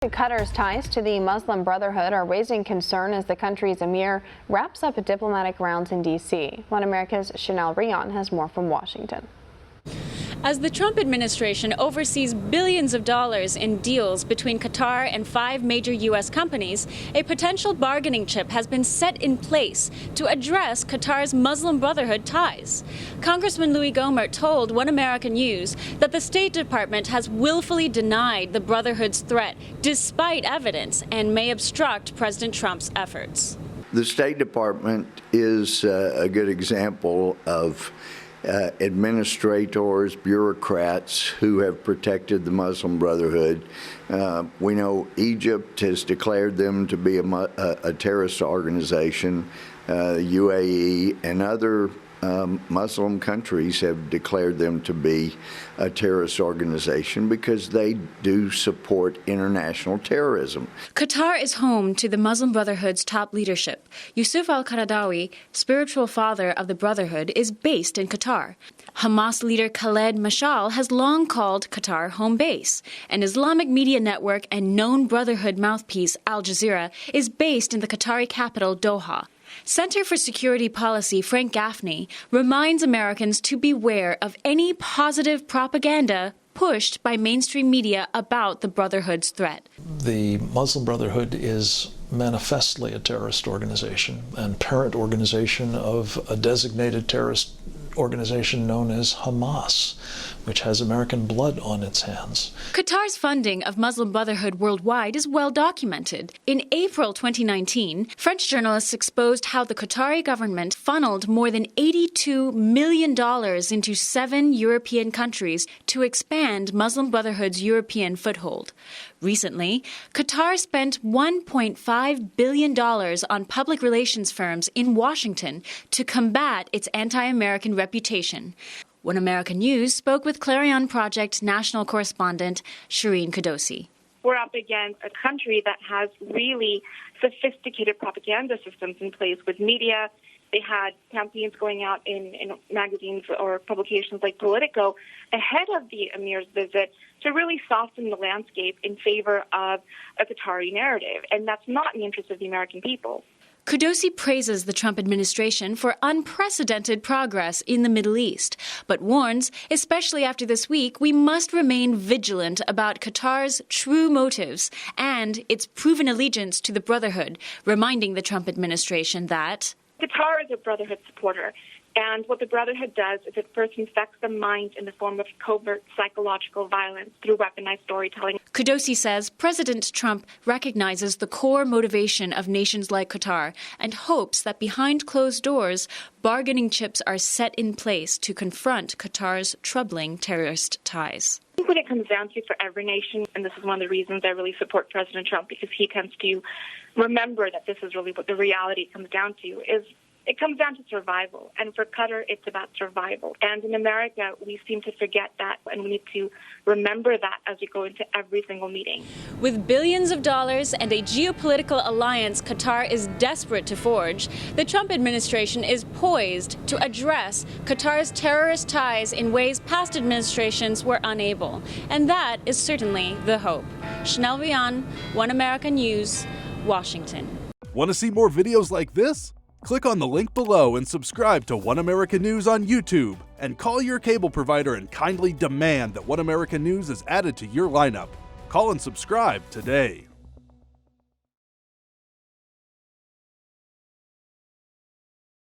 Qatar's ties to the Muslim Brotherhood are raising concern as the country's emir wraps up diplomatic rounds in D.C. One America's Rion has more from Washington. As the Trump administration oversees billions of dollars in deals between Qatar and 5 major U.S. companies, a potential bargaining chip has been set in place to address Qatar's Muslim Brotherhood ties. Congressman Louis Gohmert told One American News that the State Department has willfully denied the Brotherhood's threat despite evidence and may obstruct President Trump's efforts. The State Department is a good example of administrators, bureaucrats who have protected the Muslim Brotherhood. We know Egypt has declared them to be a terrorist organization. UAE and other Muslim countries have declared them to be a terrorist organization because they do support international terrorism. Qatar is home to the Muslim Brotherhood's top leadership. Yusuf al-Qaradawi, spiritual father of the Brotherhood, is based in Qatar. Hamas leader Khaled Mashal has long called Qatar home base. An Islamic media network and known Brotherhood mouthpiece Al Jazeera is based in the Qatari capital, Doha. Center for Security Policy Frank Gaffney reminds Americans to beware of any positive propaganda pushed by mainstream media about the Brotherhood's threat. The Muslim Brotherhood is manifestly a terrorist organization and parent organization of a designated terrorist organization known as Hamas, which has American blood on its hands. Qatar's funding of Muslim Brotherhood worldwide is well documented. In April 2019, French journalists exposed how the Qatari government funneled more than $82 million into 7 European countries to expand Muslim Brotherhood's European foothold. Recently, Qatar spent $1.5 billion on public relations firms in Washington to combat its anti-American reputation. One American News spoke with Clarion Project national correspondent Shireen Kudosi. We're up against a country that has really sophisticated propaganda systems in place with media. They had campaigns going out in magazines or publications like Politico ahead of the emir's visit to really soften the landscape in favor of a Qatari narrative. And that's not in the interest of the American people. Kudosi praises the Trump administration for unprecedented progress in the Middle East, but warns, especially after this week, we must remain vigilant about Qatar's true motives and its proven allegiance to the Brotherhood, reminding the Trump administration that Qatar is a Brotherhood supporter, and what the Brotherhood does is it first infects the mind in the form of covert psychological violence through weaponized storytelling. Kudosi says President Trump recognizes the core motivation of nations like Qatar and hopes that behind closed doors, bargaining chips are set in place to confront Qatar's troubling terrorist ties. I think when it comes down to for every nation, and this is one of the reasons I really support President Trump, because he tends to remember that this is really what the reality comes down to, is it comes down to survival. And for Qatar, it's about survival. And in America, we seem to forget that, and we need to remember that as we go into every single meeting. With billions of dollars and a geopolitical alliance Qatar is desperate to forge, the Trump administration is poised to address Qatar's terrorist ties in ways past administrations were unable. And that is certainly the hope. Rion, One American News, Washington. Want to see more videos like this? Click on the link below and subscribe to One American News on YouTube, and call your cable provider and kindly demand that One American News is added to your lineup. Call and subscribe today.